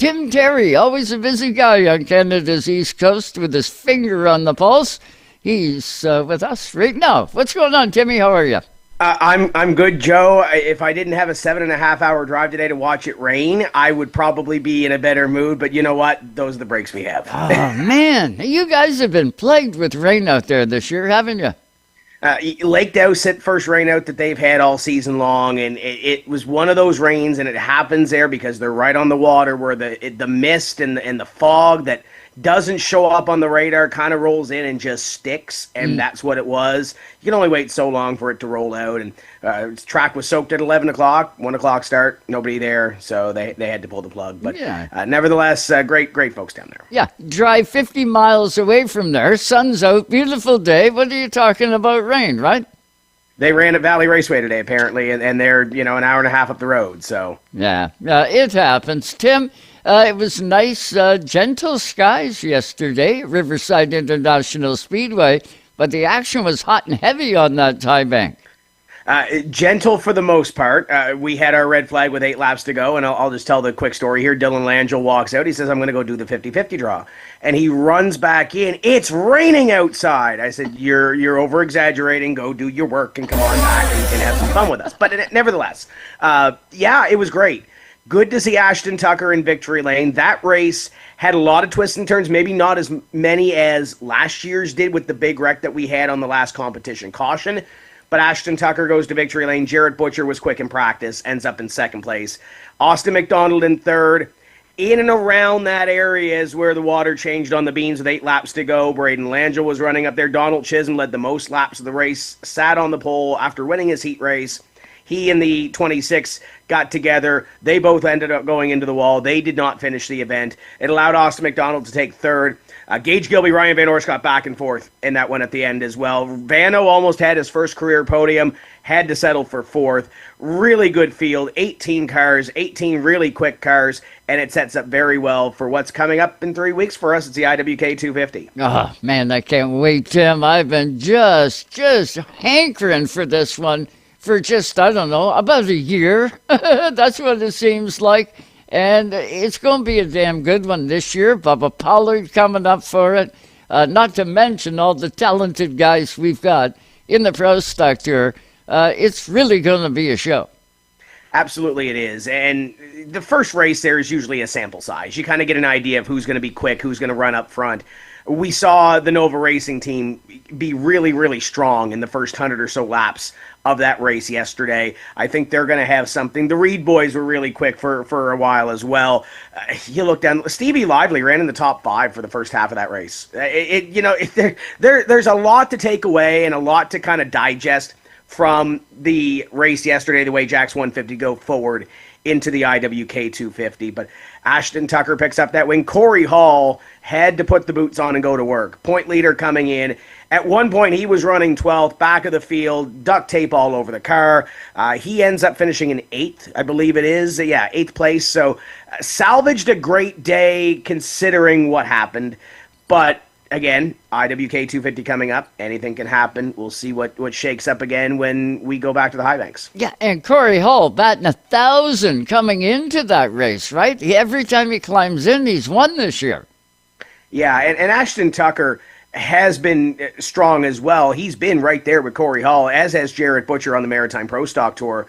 Tim Terry, always a busy guy on Canada's East Coast with his finger on the pulse. He's with us right now. What's going on, Timmy? How are you? I'm good, Joe. If I didn't have a 7.5 hour drive today to watch it rain, I would probably be in a better mood. But you know what? Those are the breaks we have. Oh, man. You guys have been plagued with rain out there this year, haven't you? Lake Dowse hit first rain out that they've had all season long, and it was one of those rains, and it happens there because they're right on the water where the mist and the fog that doesn't show up on the radar kind of rolls in and just sticks, and that's what it was. You can only wait so long for it to roll out, and track was soaked at 11 o'clock, 1 o'clock start, nobody there, so they had to pull the plug. But nevertheless, great folks down there. Yeah, drive 50 miles away from there, sun's out, beautiful day. What are you talking about rain, right? They ran at Valley Raceway today, apparently, and they're, an hour and a half up the road, so. Yeah, it happens. Tim, it was nice, gentle skies yesterday at Riverside International Speedway, but the action was hot and heavy on that tie bank. Gentle for the most part. We had our red flag with 8 laps to go, and I'll just tell the quick story here. Dylan Langell walks out. He says, I'm going to go do the 50-50 draw. And he runs back in. It's raining outside. I said, you're over-exaggerating. Go do your work and come on back and have some fun with us. But nevertheless, it was great. Good to see Ashton Tucker in victory lane. That race had a lot of twists and turns, maybe not as many as last year's did with the big wreck that we had on the last competition caution. But Ashton Tucker goes to victory lane. Jared Butcher was quick in practice, ends up in second place. Austin McDonald in third. In and around that area is where the water changed on the beans with 8 laps to go. Braden Langell was running up there. Donald Chisholm led the most laps of the race, sat on the pole after winning his heat race. He and the 26 got together. They both ended up going into the wall. They did not finish the event. It allowed Austin McDonald to take third. Gage Gilby, Ryan Van Orsk got back and forth in that one at the end as well. Vano almost had his first career podium, had to settle for fourth. Really good field, 18 cars, 18 really quick cars, and it sets up very well for what's coming up in 3 weeks for us. It's the IWK 250. Oh, man, I can't wait, Tim. I've been just hankering for this one for just, I don't know, about a year. That's what it seems like. And it's going to be a damn good one this year. Bubba Pollard coming up for it. Not to mention all the talented guys we've got in the Pro Stock Tour. It's really going to be a show. Absolutely it is. And the first race there is usually a sample size. You kind of get an idea of who's going to be quick, who's going to run up front. We saw the Nova Racing team be really strong in the first 100 or so laps of that race yesterday. I think they're going to have something. The Reed boys were really quick for a while as well. You look down, Stevie Lively ran in the top 5 for the first half of that race. There's a lot to take away and a lot to kind of digest from the race yesterday, the way Jack's 150 go forward into the IWK 250. But Ashton Tucker picks up that win. Corey Hall had to put the boots on and go to work. Point leader coming in. At one point, he was running 12th, back of the field, duct tape all over the car. He ends up finishing in 8th, I believe it is. 8th place. So salvaged a great day considering what happened. But again, IWK 250 coming up. Anything can happen. We'll see what shakes up again when we go back to the high banks. Yeah, and Corey Hall batting 1,000 coming into that race, right? Every time he climbs in, he's won this year. Yeah, and Ashton Tucker has been strong as well. He's been right there with Corey Hall, as has Jared Butcher on the Maritime Pro Stock Tour.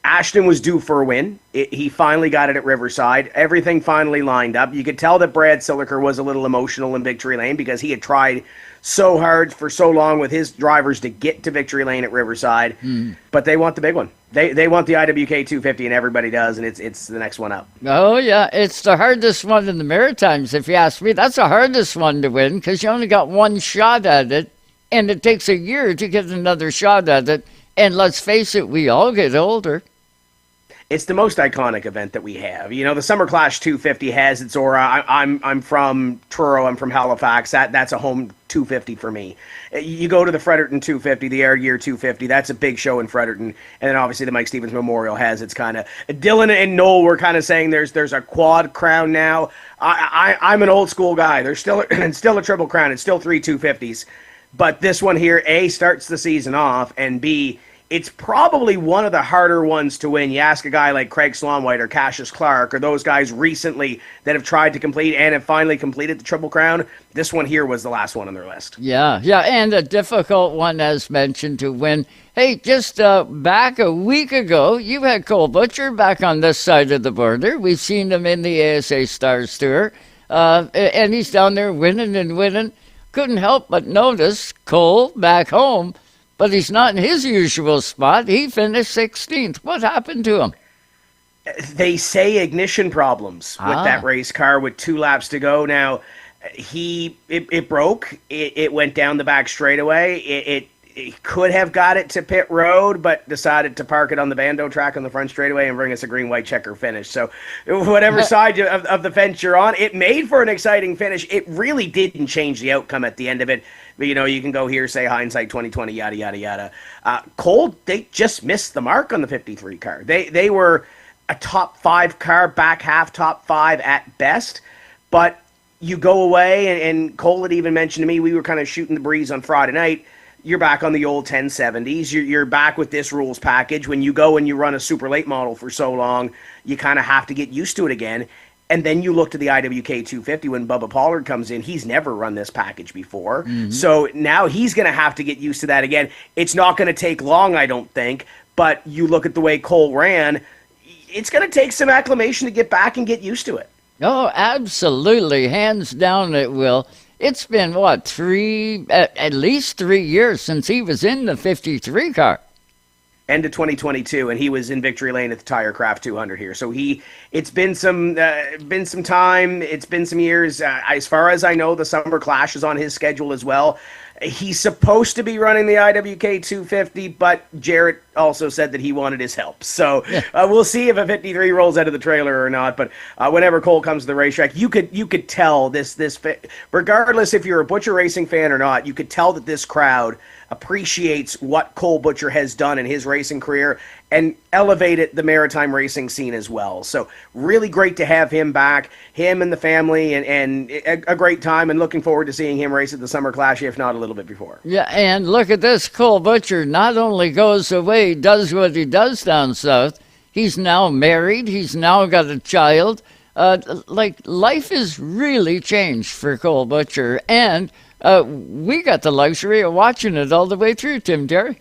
Ashton was due for a win. He finally got it at Riverside. Everything finally lined up. You could tell that Brad Siliker was a little emotional in victory lane because he had tried so hard for so long with his drivers to get to victory lane at Riverside. But they want the big one. They want the IWK 250, and everybody does, and it's the next one up. Oh, yeah. It's the hardest one in the Maritimes, if you ask me. That's the hardest one to win because you only got one shot at it, and it takes a year to get another shot at it. And let's face it, we all get older. It's the most iconic event that we have. You know, the Summer Clash 250 has its aura. I'm from Truro. I'm from Halifax. That's a home 250 for me. You go to the Fredericton 250, the Air Gear 250. That's a big show in Fredericton. And then obviously the Mike Stevens Memorial has its kind of. Dylan and Noel were kind of saying there's a quad crown now. I'm an old school guy. There's still a triple crown. It's still 3 250s. But this one here, A, starts the season off, and B, it's probably one of the harder ones to win. You ask a guy like Craig Slonwhite or Cassius Clark or those guys recently that have tried to complete and have finally completed the Triple Crown. This one here was the last one on their list. Yeah, and a difficult one, as mentioned, to win. Hey, just back a week ago, you had Cole Butcher back on this side of the border. We've seen him in the ASA Stars Tour, and he's down there winning and winning. Couldn't help but notice Cole back home, but he's not in his usual spot. He finished 16th. What happened to him? They say ignition problems with that race car with 2 laps to go. Now, it broke. It went down the back straightaway. It could have got it to pit road, but decided to park it on the Bando track on the front straightaway and bring us a green-white checker finish. So whatever side of the fence you're on, it made for an exciting finish. It really didn't change the outcome at the end of it. But, you can go here, say hindsight 2020, yada, yada, yada. Cole, they just missed the mark on the 53 car. They were a top 5 car, back half top 5 at best, but you go away, and Cole had even mentioned to me, we were kind of shooting the breeze on Friday night, you're back on the old 1070s. You're back with this rules package. When you go and you run a super late model for so long, you kind of have to get used to it again. And then you look to the IWK 250 when Bubba Pollard comes in. He's never run this package before. Mm-hmm. So now he's going to have to get used to that again. It's not going to take long, I don't think. But you look at the way Cole ran, it's going to take some acclimation to get back and get used to it. Oh, absolutely. Hands down it will. It's been, at least 3 years since he was in the 53 car. End of 2022, and he was in victory lane at the Tirecraft 200 here. So it's been some time. It's been some years. As far as I know, the Summer Clash is on his schedule as well. He's supposed to be running the IWK 250, but Jarrett also said that he wanted his help. So we'll see if a 53 rolls out of the trailer or not. But whenever Cole comes to the racetrack, you could tell this, regardless if you're a Butcher Racing fan or not, you could tell that this crowd appreciates what Cole Butcher has done in his racing career and elevated the maritime racing scene as well. So really great to have him back, him and the family, and a great time, and looking forward to seeing him race at the Summer Clash, if not a little bit before. Yeah, and look at this. Cole Butcher not only goes away, does what he does down south, he's now married, he's now got a child. Life has really changed for Cole Butcher, and we got the luxury of watching it all the way through, Tim Terry.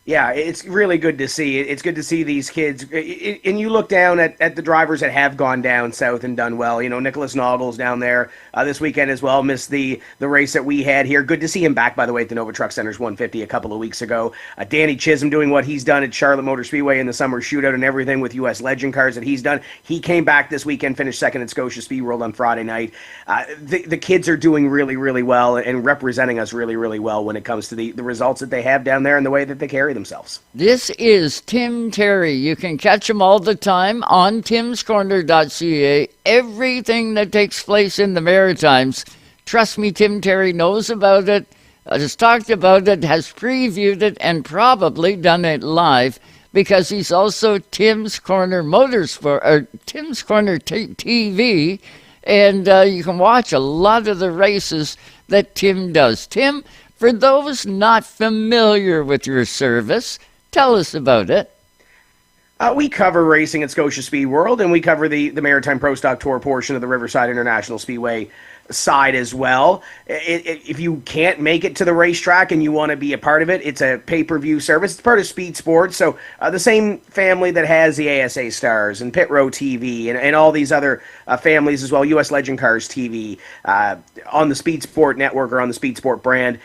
Yeah, it's really good to see. It's good to see these kids. And you look down at the drivers that have gone down south and done well. Nicholas Noggles down there this weekend as well. Missed the race that we had here. Good to see him back, by the way, at the Nova Truck Center's 150 a couple of weeks ago. Danny Chisholm doing what he's done at Charlotte Motor Speedway in the summer shootout and everything with U.S. Legend cars that he's done. He came back this weekend, finished second at Scotia Speed World on Friday night. The kids are doing really, really well and representing us really, really well when it comes to the results that they have down there and the way that they carry themselves. This is Tim Terry. You can catch him all the time on timscorner.ca. Everything that takes place in the Maritimes. Trust me, Tim Terry knows about it, has talked about it, has previewed it, and probably done it live, because he's also Tim's Corner Motorsport, or Tim's Corner TV, and you can watch a lot of the races that Tim does. Tim, for those not familiar with your service, tell us about it. We cover racing at Scotia Speed World, and we cover the Maritime Pro Stock Tour portion of the Riverside International Speedway side as well. If you can't make it to the racetrack and you want to be a part of it, it's a pay-per-view service. It's part of Speed Sports, so the same family that has the ASA Stars and Pit Row TV and all these other families as well, U.S. Legend Cars TV, on the Speed Sport network or on the Speed Sport brand,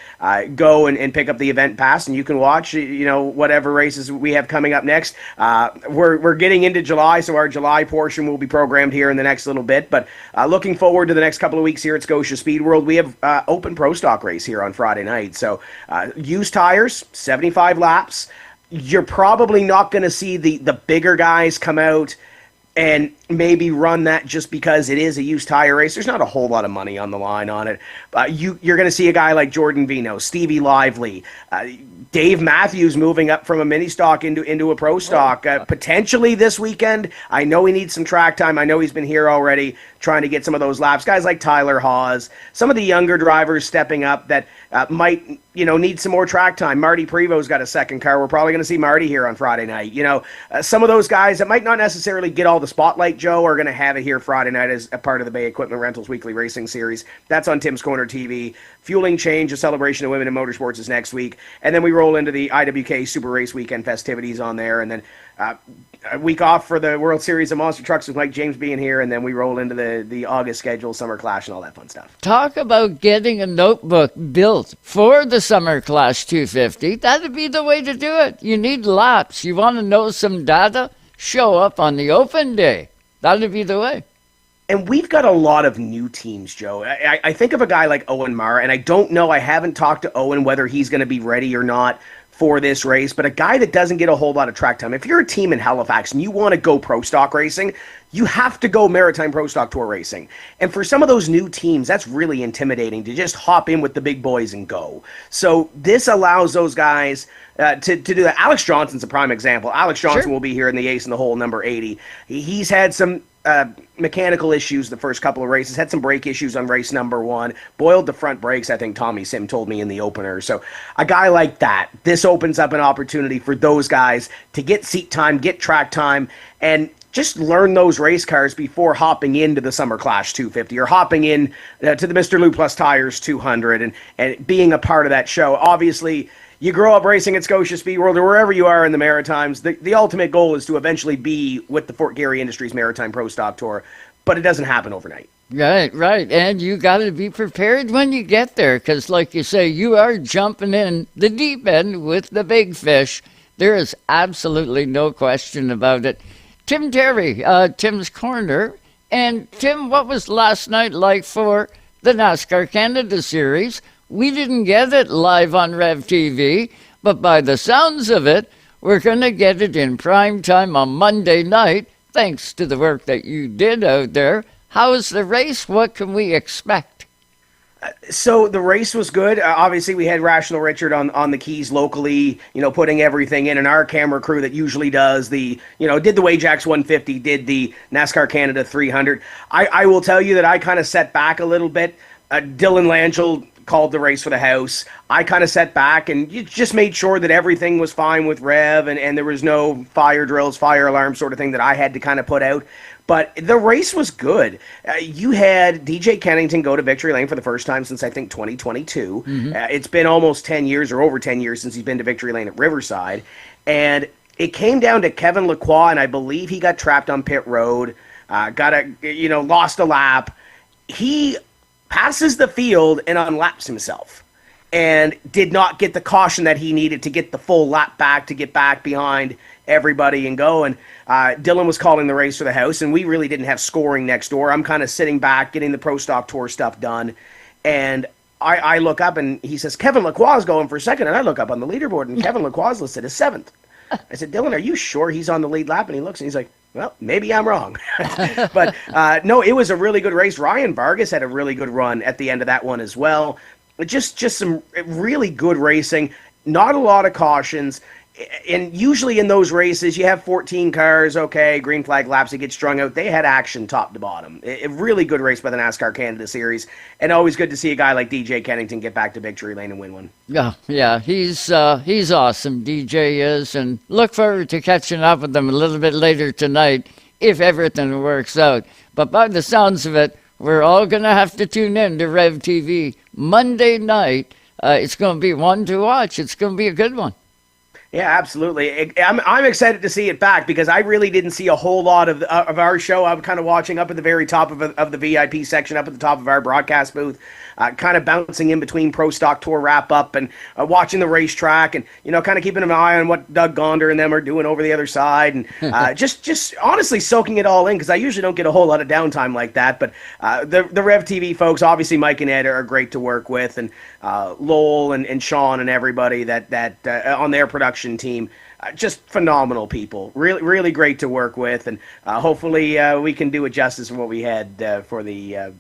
go and pick up the event pass, and you can watch whatever races we have coming up next. We're getting into July, so our July portion will be programmed here in the next little bit, but looking forward to the next couple of weeks here at Scotia Speed World. We have open pro stock race here on Friday night. So used tires, 75 laps. You're probably not going to see the bigger guys come out and maybe run that just because it is a used tire race. There's not a whole lot of money on the line on it. You're going to see a guy like Jordan Vino, Stevie Lively, Dave Matthews moving up from a mini stock into a pro stock, potentially this weekend. I know he needs some track time. I know he's been here already trying to get some of those laps. Guys like Tyler Haas, some of the younger drivers stepping up that might, need some more track time. Marty Prevo's got a second car. We're probably going to see Marty here on Friday night. Some of those guys that might not necessarily get all the spotlight, Joe, are going to have it here Friday night as a part of the Bay Equipment Rentals Weekly Racing Series. That's on Tim's Corner TV. Fueling Change, a celebration of women in motorsports, is next week. And then we roll into the IWK Super Race Weekend festivities on there. And then a week off for the World Series of Monster Trucks with Mike James being here. And then we roll into the August schedule, Summer Clash, and all that fun stuff. Talk about getting a notebook built for the Summer Clash 250. That'd be the way to do it. You need laps. You want to know some data? Show up on the open day. That'd be the way. And we've got a lot of new teams, Joe. I think of a guy like Owen Marr, and I don't know, I haven't talked to Owen whether he's going to be ready or not for this race, but a guy that doesn't get a whole lot of track time. If you're a team in Halifax and you want to go pro stock racing, you have to go Maritime Pro Stock Tour racing. And for some of those new teams, that's really intimidating to just hop in with the big boys and go. So this allows those guys to do that. Alex Johnson's a prime example. Alex Johnson will be here in the Ace in the Hole number 80. He's had some mechanical issues the first couple of races, had some brake issues on race number 1, boiled the front brakes, I think Tommy Sim told me in the opener. So a guy like that, this opens up an opportunity for those guys to get seat time, get track time, and just learn those race cars before hopping into the Summer Clash 250 or hopping in to the Mr. Lou Plus Tires 200 and being a part of that show. Obviously, you grow up racing at Scotia Speed World or wherever you are in the Maritimes. The ultimate goal is to eventually be with the Fort Garry Industries Maritime Pro Stock Tour, but it doesn't happen overnight. Right. And you got to be prepared when you get there because, like you say, you are jumping in the deep end with the big fish. There is absolutely no question about it. Tim Terry, Tim's Corner. And, Tim, what was last night like for the NASCAR Canada Series? We didn't get it live on Rev TV, but by the sounds of it, we're going to get it in prime time on Monday night, thanks to the work that you did out there. How is the race? What can we expect? So the race was good. Obviously, we had Rational Richard on the keys locally, putting everything in, and our camera crew that usually does did the Wajax 150, did the NASCAR Canada 300. I will tell you that I kind of set back a little bit. Dylan Langell called the race for the house. I kind of sat back and just made sure that everything was fine with Rev and there was no fire drills, fire alarm sort of thing that I had to kind of put out. But the race was good. You had DJ Kennington go to Victory Lane for the first time since, I think, 2022. Mm-hmm. It's been almost 10 years or over 10 years since he's been to Victory Lane at Riverside. And it came down to Kevin Lacroix, and I believe he got trapped on pit road, lost a lap. He passes the field and unlaps himself and did not get the caution that he needed to get the full lap back, to get back behind everybody and go. And Dylan was calling the race for the house, and we really didn't have scoring next door. I'm kind of sitting back, getting the Pro Stock Tour stuff done. And I look up, and he says, Kevin Lacroix is going for second. And I look up on the leaderboard, and Kevin Lacroix is listed as 7th. I said, Dylan, are you sure he's on the lead lap? And he looks, and he's like, well, maybe I'm wrong. But no, it was a really good race. Ryan Vargas had a really good run at the end of that one as well. Just some really good racing, not a lot of cautions. And usually in those races, you have 14 cars, okay, green flag laps, it gets strung out. They had action top to bottom. A really good race by the NASCAR Canada Series, and always good to see a guy like DJ Kennington get back to Victory Lane and win one. Yeah, he's awesome, DJ is, and look forward to catching up with him a little bit later tonight if everything works out. But by the sounds of it, we're all going to have to tune in to Rev TV Monday night. It's going to be one to watch. It's going to be a good one. Yeah, absolutely. I'm excited to see it back because I really didn't see a whole lot of our show. I'm kind of watching up at the very top of the VIP section, up at the top of our broadcast booth, kind of bouncing in between Pro Stock Tour wrap up and watching the racetrack and, kind of keeping an eye on what Doug Gonder and them are doing over the other side and just honestly soaking it all in because I usually don't get a whole lot of downtime like that. But the Rev TV folks, obviously Mike and Ed are great to work with, and Lowell and Sean and everybody that on their production team, just phenomenal people, really great to work with, and hopefully we can do it justice from what we had for the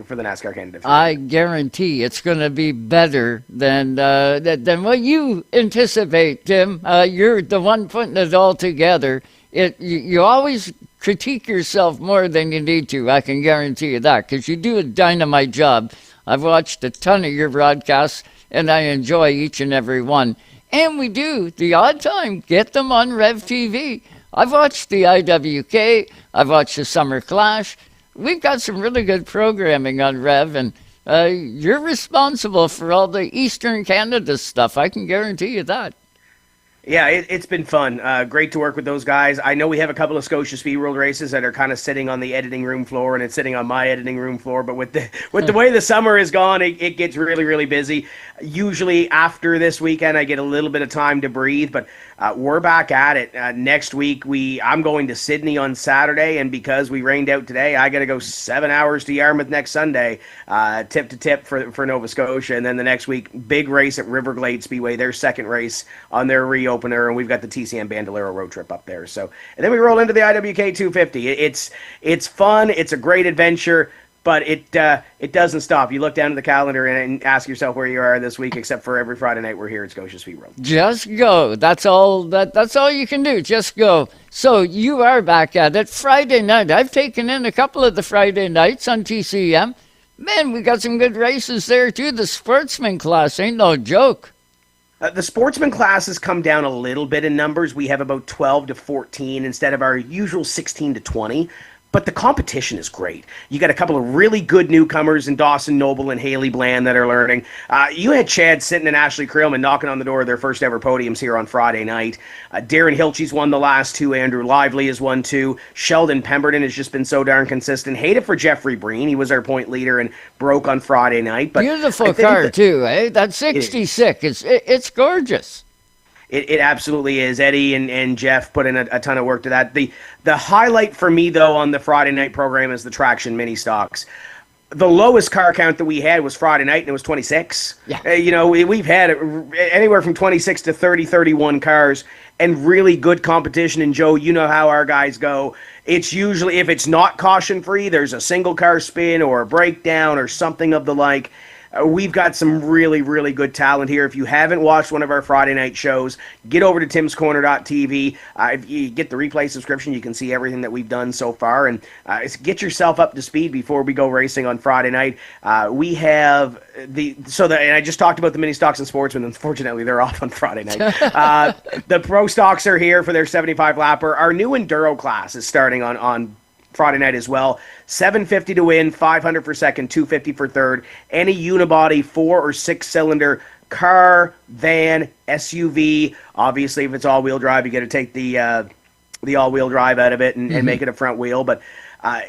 for the NASCAR Canada 50. I guarantee it's going to be better than what you anticipate, Tim. You're the one putting it all together. You always critique yourself more than you need to. I can guarantee you that, because you do a dynamite job. I've watched a ton of your broadcasts, and I enjoy each and every one. And we do, the odd time, get them on Rev TV. I've watched the IWK. I've watched the Summer Clash. We've got some really good programming on Rev, and you're responsible for all the Eastern Canada stuff. I can guarantee you that. Yeah, it's been fun. Great to work with those guys. I know we have a couple of Scotia Speed World races that are kind of sitting on the editing room floor, and it's sitting on my editing room floor. But with the way the summer is gone, it gets really, really busy. Usually after this weekend, I get a little bit of time to breathe. But we're back at it. Next week, I'm going to Sydney on Saturday, and because we rained out today, I got to go 7 hours to Yarmouth next Sunday, tip to tip for Nova Scotia. And then the next week, big race at Riverglade Speedway, their second race on their reopener, and we've got the TCM Bandolero road trip up there. So, and then we roll into the IWK 250. It's fun. It's a great adventure. But it doesn't stop. You look down at the calendar and ask yourself where you are this week, except for every Friday night we're here at Scotia Speed World. Just go. That's all you can do. Just go. So you are back at it. Friday night. I've taken in a couple of the Friday nights on TCM. Man, we got some good races there too. The sportsman class ain't no joke. The sportsman classes come down a little bit in numbers. We have about 12 to 14 instead of our usual 16 to 20. But the competition is great. You got a couple of really good newcomers in Dawson Noble and Haley Bland that are learning. You had Chad Sinton and Ashley Creelman knocking on the door of their first ever podiums here on Friday night. Darren Hilchey's won the last two. Andrew Lively has won two. Sheldon Pemberton has just been so darn consistent. Hate it for Jeffrey Breen. He was our point leader and broke on Friday night. But beautiful car too, eh? That 66, it's gorgeous. It absolutely is. Eddie and Jeff put in a ton of work to that. The highlight for me, though, on the Friday night program is the traction mini stocks. The lowest car count that we had was Friday night, and it was 26. Yeah. We've had anywhere from 26 to 30, 31 cars, and really good competition. And, Joe, you know how our guys go. It's usually, if it's not caution-free, there's a single car spin or a breakdown or something of the like. We've got some really, really good talent here. If you haven't watched one of our Friday night shows, get over to timscorner.tv. If you get the replay subscription, you can see everything that we've done so far. And get yourself up to speed before we go racing on Friday night. We have and I just talked about the mini stocks and sportsmen. Unfortunately, they're off on Friday night. The pro stocks are here for their 75 lapper. Our new enduro class is starting on Friday night as well. $750 to win, $500 for second, $250 for third. Any unibody 4 or 6 cylinder car, van, SUV. Obviously, if it's all-wheel drive, you got to take the all-wheel drive out of it and make it a front wheel. But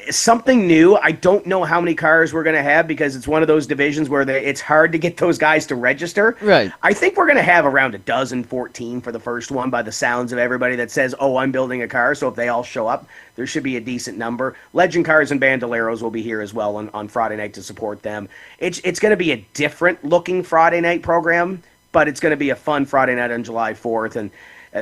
something new. I don't know how many cars we're going to have because it's one of those divisions where it's hard to get those guys to register. Right. I think we're going to have around 14 for the first one by the sounds of everybody that says, oh, I'm building a car. So if they all show up, there should be a decent number. Legend Cars and Bandoleros will be here as well on Friday night to support them. It's going to be a different looking Friday night program, but it's going to be a fun Friday night on July 4th. And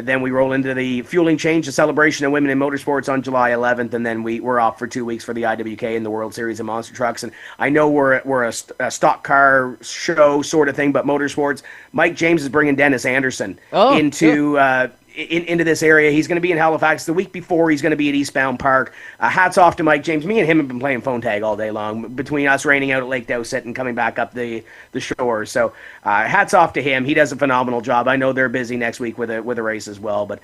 then we roll into the fueling change, the celebration of women in motorsports on July 11th, and then we're off for 2 weeks for the IWK and the World Series of Monster Trucks. And I know we're a stock car show sort of thing, but motorsports. Mike James is bringing Dennis Anderson into this area. He's going to be in Halifax the week before. He's going to be at Eastbound Park. Hats off to Mike James. Me and him have been playing phone tag all day long between us raining out at Lake Dowsett and coming back up the shore. So hats off to him. He does a phenomenal job. I know they're busy next week with a race as well, but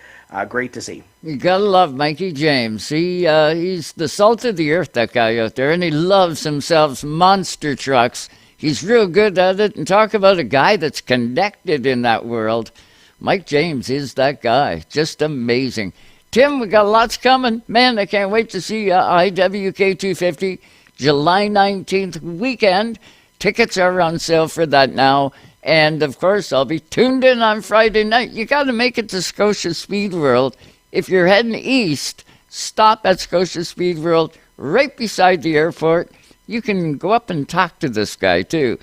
great to see. You gotta love Mikey James. He's the salt of the earth, that guy out there, and he loves himself monster trucks. He's real good at it. And talk about a guy that's connected in that world. Mike James is that guy. Just amazing. Tim, we got lots coming. Man, I can't wait to see IWK 250, July 19th weekend. Tickets are on sale for that now. And, of course, I'll be tuned in on Friday night. You got to make it to Scotia Speed World. If you're heading east, stop at Scotia Speed World right beside the airport. You can go up and talk to this guy, too.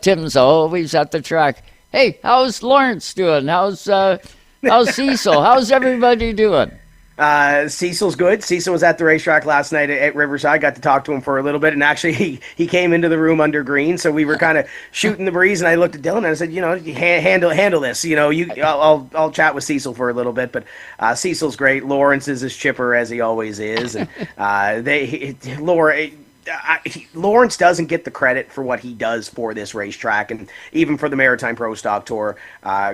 Tim's always at the track. Hey, how's Lawrence doing? How's Cecil? How's everybody doing? Cecil's good. Cecil was at the racetrack last night at Riverside. Got to talk to him for a little bit, and actually, he came into the room under green, so we were kind of shooting the breeze. And I looked at Dylan and I said, handle this. I'll chat with Cecil for a little bit, but Cecil's great. Lawrence is as chipper as he always is, and Lawrence doesn't get the credit for what he does for this racetrack and even for the Maritime Pro Stock Tour.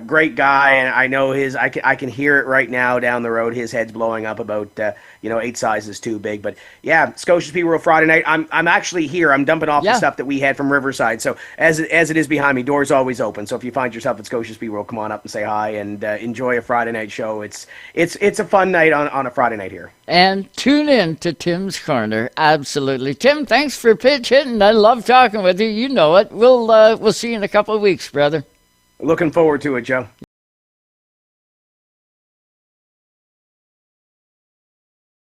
Great guy, and I know I can hear it right now down the road. His head's blowing up about 8 sizes too big. But yeah, Scotia Speedway Friday night. I'm actually here. I'm dumping off the stuff that we had from Riverside. So as it is behind me, doors always open. So if you find yourself at Scotia Speedway, come on up and say hi and enjoy a Friday night show. It's a fun night on a Friday night here. And tune in to Tim's Corner. Absolutely. Tim, thanks for pitch hitting. I love talking with you. You know it. We'll see you in a couple of weeks, brother. Looking forward to it, Joe.